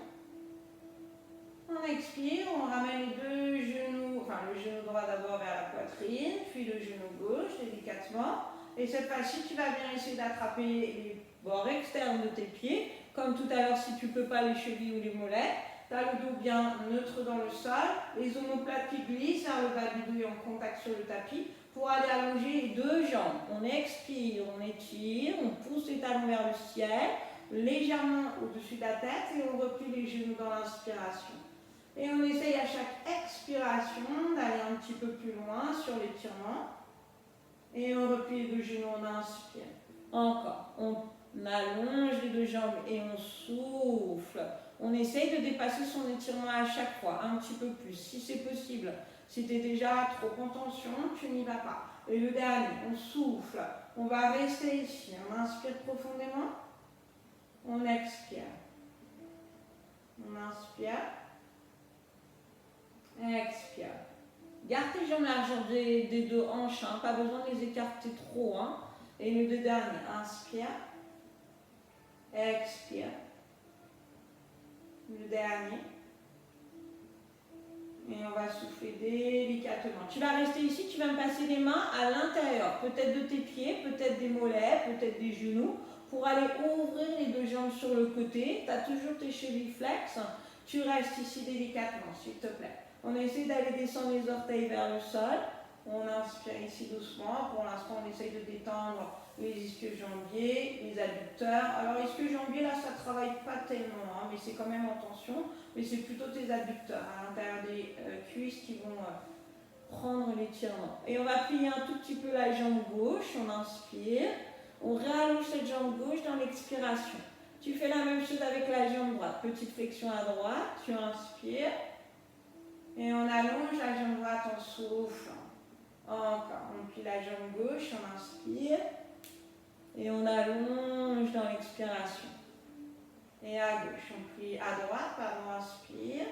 On expire, on ramène les deux genoux, enfin le genou droit d'abord vers la poitrine, puis le genou gauche délicatement. Et cette fois-ci, tu vas bien essayer d'attraper les bords externes de tes pieds. Comme tout à l'heure, si tu ne peux pas les chevilles ou les mollets, tu as le dos bien neutre dans le sol, les omoplates qui glissent vers le bas du dos et en contact sur le tapis pour aller allonger les deux jambes. On expire, on étire, on pousse les talons vers le ciel, légèrement au-dessus de la tête et on replie les genoux dans l'inspiration. Et on essaye à chaque expiration d'aller un petit peu plus loin sur l'étirement. Et on replie les deux genoux, on inspire. Encore. On allonge les deux jambes et on souffle. On essaye de dépasser son étirement à chaque fois, un petit peu plus, si c'est possible. Si tu es déjà trop en tension, tu n'y vas pas. Et le dernier, on souffle. On va rester ici. On inspire profondément. On expire. On inspire. Expire. Garde tes jambes largeur des deux hanches, hein. Pas besoin de les écarter trop. Hein. Et le deux derniers. Inspire. Expire. Le dernier. Et on va souffler délicatement. Tu vas rester ici, tu vas me passer les mains à l'intérieur. Peut-être de tes pieds, peut-être des mollets, peut-être des genoux. Pour aller ouvrir les deux jambes sur le côté. Tu as toujours tes chevilles flex. Tu restes ici délicatement, s'il te plaît. On essaie d'aller descendre les orteils vers le sol. On inspire ici doucement. Pour l'instant, on essaye de détendre les ischio-jambiers, les adducteurs. Alors, ischio-jambiers, là, ça ne travaille pas tellement, hein, mais c'est quand même en tension. Mais c'est plutôt tes adducteurs à l'intérieur des cuisses qui vont prendre l'étirement. Et on va plier un tout petit peu la jambe gauche. On inspire. On réallonge cette jambe gauche dans l'expiration. Tu fais la même chose avec la jambe droite. Petite flexion à droite. Tu inspires. Et on allonge la jambe droite en soufflant. Encore. On plie la jambe gauche. On inspire. Et on allonge dans l'expiration. Et à gauche. On plie à droite. Pardon, inspire.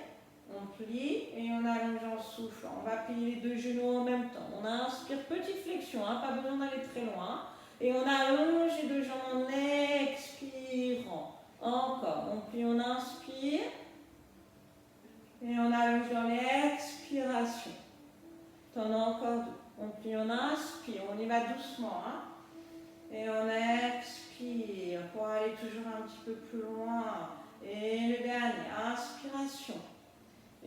On plie et on allonge en soufflant. On va plier les deux genoux en même temps. On inspire. Petite flexion. Hein, pas besoin d'aller très loin. Et on allonge les deux jambes en expirant. Encore. On plie, on inspire. Et on allonge dans l'expiration. T'en as encore deux. On plie, on inspire. On y va doucement. Hein. Et on expire pour aller toujours un petit peu plus loin. Et le dernier. Inspiration.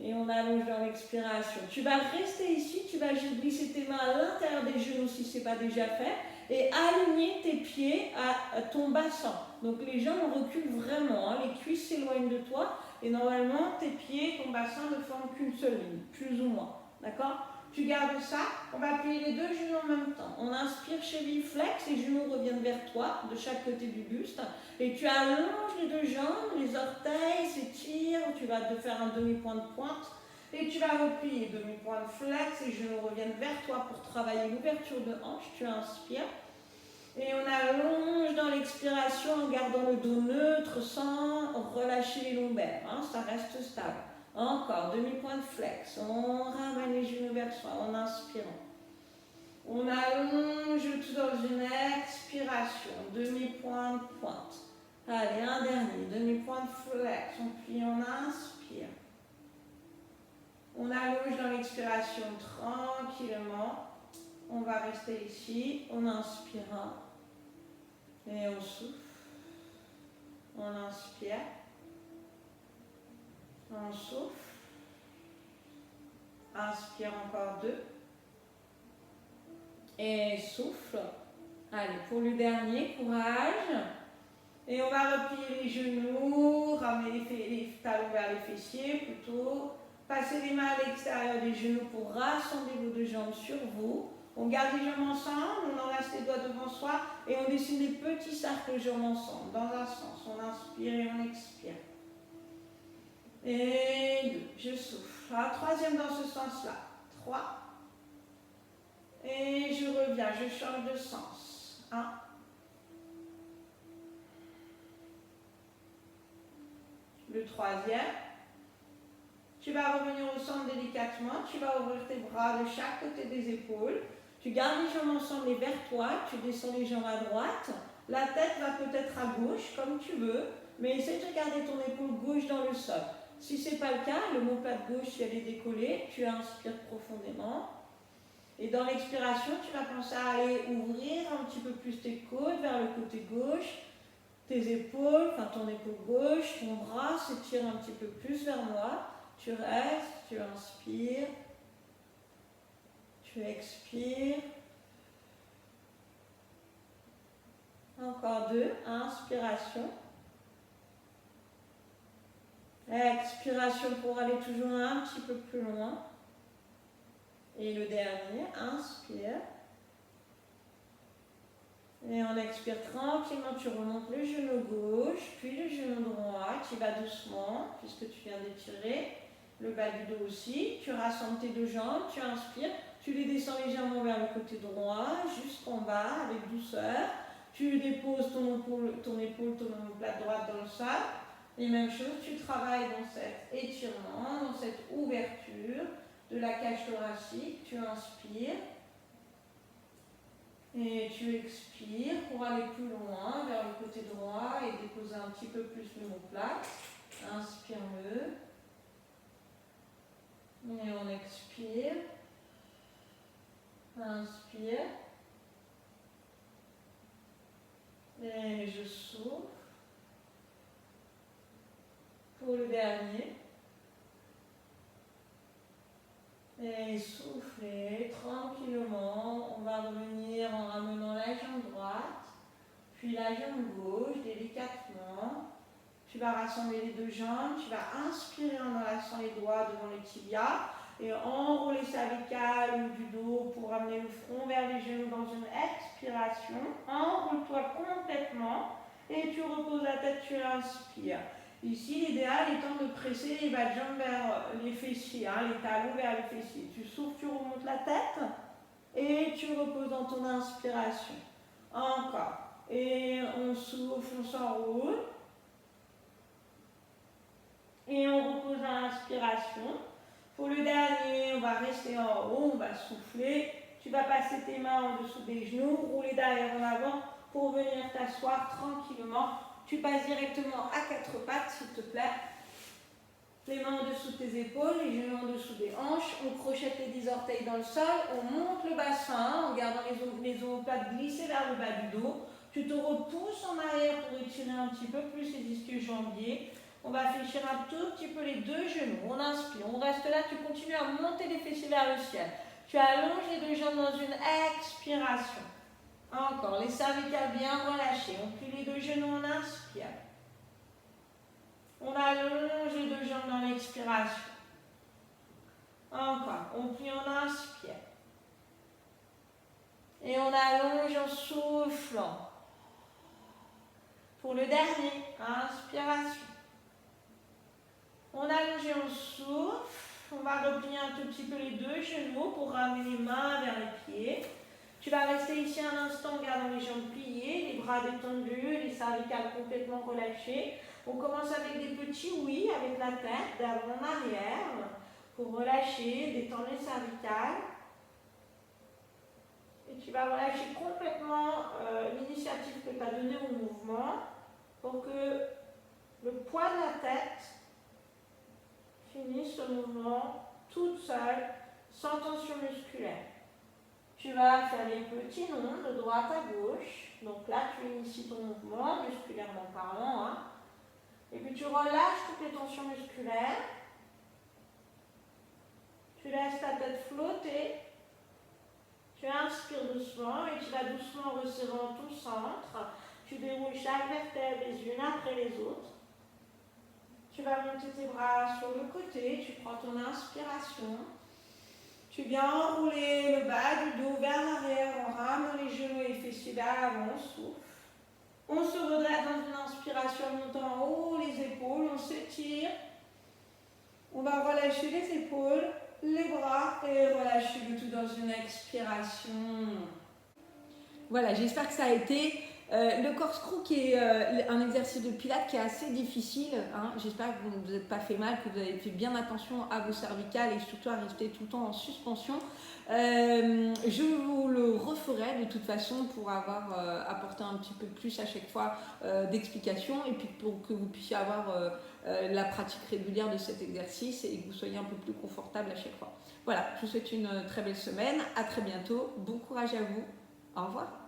Et on allonge dans l'expiration. Tu vas rester ici. Tu vas juste glisser tes mains à l'intérieur des genoux si ce n'est pas déjà fait. Et aligner tes pieds à ton bassin. Donc les jambes reculent vraiment, hein. Les cuisses s'éloignent de toi et normalement tes pieds, ton bassin ne forment qu'une seule ligne, plus ou moins. D'accord? Tu gardes ça, on va plier les deux genoux en même temps. On inspire, cheville flex, les genoux reviennent vers toi de chaque côté du buste. Et tu allonges les deux jambes, les orteils s'étirent, tu vas te faire un demi-point de pointe. Et tu vas replier, demi-point de flex, les genoux reviennent vers toi pour travailler l'ouverture de hanche. Tu inspires. Et on allonge dans l'expiration en gardant le dos neutre sans relâcher les lombaires. Hein, ça reste stable. Encore, demi-point de flex. On ramène les genoux vers soi en inspirant. On allonge tout dans une expiration. Demi-point de pointe. Allez, un dernier. Demi-point de flex. On plie, on inspire. On allonge dans l'expiration tranquillement. On va rester ici. On inspire. Et on souffle. On inspire. On souffle. Inspire encore deux. Et souffle. Allez, pour le dernier, courage. Et on va replier les genoux, ramener les talons vers les fessiers plutôt. Passez les mains à l'extérieur des genoux pour rassembler vos deux jambes sur vous. On garde les jambes ensemble, on enlace les doigts devant soi et on dessine des petits cercles jambes ensemble, dans un sens. On inspire et on expire. Et 2, je souffle. La troisième dans ce sens-là. 3. Et je reviens, je change de sens. 1. Le troisième. Tu vas revenir au centre délicatement, tu vas ouvrir tes bras de chaque côté des épaules. Tu gardes les jambes ensemble et vers toi, tu descends les jambes à droite. La tête va peut-être à gauche, comme tu veux, mais essaie de garder ton épaule gauche dans le sol. Si ce n'est pas le cas, l'omoplate gauche, si elle est décollée, tu inspires profondément. Et dans l'expiration, tu vas penser à aller ouvrir un petit peu plus tes côtes vers le côté gauche, tes épaules, enfin ton épaule gauche, ton bras s'étire un petit peu plus vers moi. Tu restes, tu inspires, tu expires. Encore 2, inspiration. Expiration pour aller toujours un petit peu plus loin. Et le dernier, inspire. Et on expire tranquillement, tu remontes le genou gauche, puis le genou droit, tu vas doucement, puisque tu viens d'étirer. Le bas du dos aussi, tu rassembles tes deux jambes, tu inspires, tu les descends légèrement vers le côté droit, jusqu'en bas, avec douceur. Tu déposes ton épaule, ton omoplate droite dans le sol. Et même chose, tu travailles dans cet étirement, dans cette ouverture de la cage thoracique. Tu inspires et tu expires pour aller plus loin vers le côté droit et déposer un petit peu plus l'omoplate. Inspire-le. Et on expire. Inspire. Et je souffle. Pour le dernier. Et soufflez tranquillement. On va revenir en ramenant la jambe droite, puis la jambe gauche délicatement. Tu vas rassembler les deux jambes, tu vas inspirer en enlaçant les doigts devant les tibias et enrouler cervicale ou du dos pour ramener le front vers les genoux dans une expiration. Enroule-toi complètement et tu reposes la tête, tu inspires. Ici, l'idéal étant de presser les bas de jambes vers les fessiers, les talons vers les fessiers. Tu souffles, tu remontes la tête et tu reposes dans ton inspiration. Encore. Et on souffle, on s'enroule. Et on repose à l'inspiration. Pour le dernier, on va rester en haut, on va souffler. Tu vas passer tes mains en dessous des genoux, rouler derrière en avant pour venir t'asseoir tranquillement. Tu passes directement à quatre pattes, s'il te plaît. Les mains en dessous de tes épaules, les genoux en dessous des hanches. On crochette les 10 orteils dans le sol. On monte le bassin en gardant les omoplates glissées vers le bas du dos. Tu te repousses en arrière pour étirer un petit peu plus les ischio-jambiers. On va fléchir un tout petit peu les deux genoux. On inspire, on reste là. Tu continues à monter les fessiers vers le ciel. Tu allonges les deux jambes dans une expiration. Encore, les cervicales bien relâchées. On plie les deux genoux, on inspire. On allonge les deux jambes dans l'expiration. Encore, on plie, on inspire. Et on allonge en soufflant. Pour le dernier, inspiration. On allonge et on souffle. On va replier un tout petit peu les deux genoux pour ramener les mains vers les pieds. Tu vas rester ici un instant en gardant les jambes pliées, les bras détendus, les cervicales complètement relâchées. On commence avec des petits oui avec la tête, d'avant en arrière, pour relâcher, détendre les cervicales. Et tu vas relâcher complètement l'initiative que tu as donnée au mouvement pour que le poids de la tête finisse ce mouvement toute seule, sans tension musculaire. Tu vas faire les petits noms de droite à gauche. Donc là, tu inities ton mouvement, musculairement parlant. Et puis tu relâches toutes les tensions musculaires. Tu laisses ta tête flotter. Tu inspires doucement et tu vas doucement resserrant ton centre. Tu déroules chaque vertèbre les unes après les autres. Tu vas monter tes bras sur le côté. Tu prends ton inspiration. Tu viens enrouler le bas du dos vers l'arrière, on ramène les genoux et les fessiers vers l'avant, on souffle. On se redresse dans une inspiration, montant en haut les épaules, on s'étire. On va relâcher les épaules, les bras et relâcher le tout dans une expiration. Voilà, j'espère que ça a été. Le corkscrew qui est un exercice de pilates qui est assez difficile. Hein. J'espère que vous ne vous êtes pas fait mal, que vous avez fait bien attention à vos cervicales et surtout à rester tout le temps en suspension. Je vous le referai de toute façon pour avoir apporté un petit peu plus à chaque fois d'explications et puis pour que vous puissiez avoir la pratique régulière de cet exercice et que vous soyez un peu plus confortable à chaque fois. Voilà, je vous souhaite une très belle semaine. À très bientôt. Bon courage à vous. Au revoir.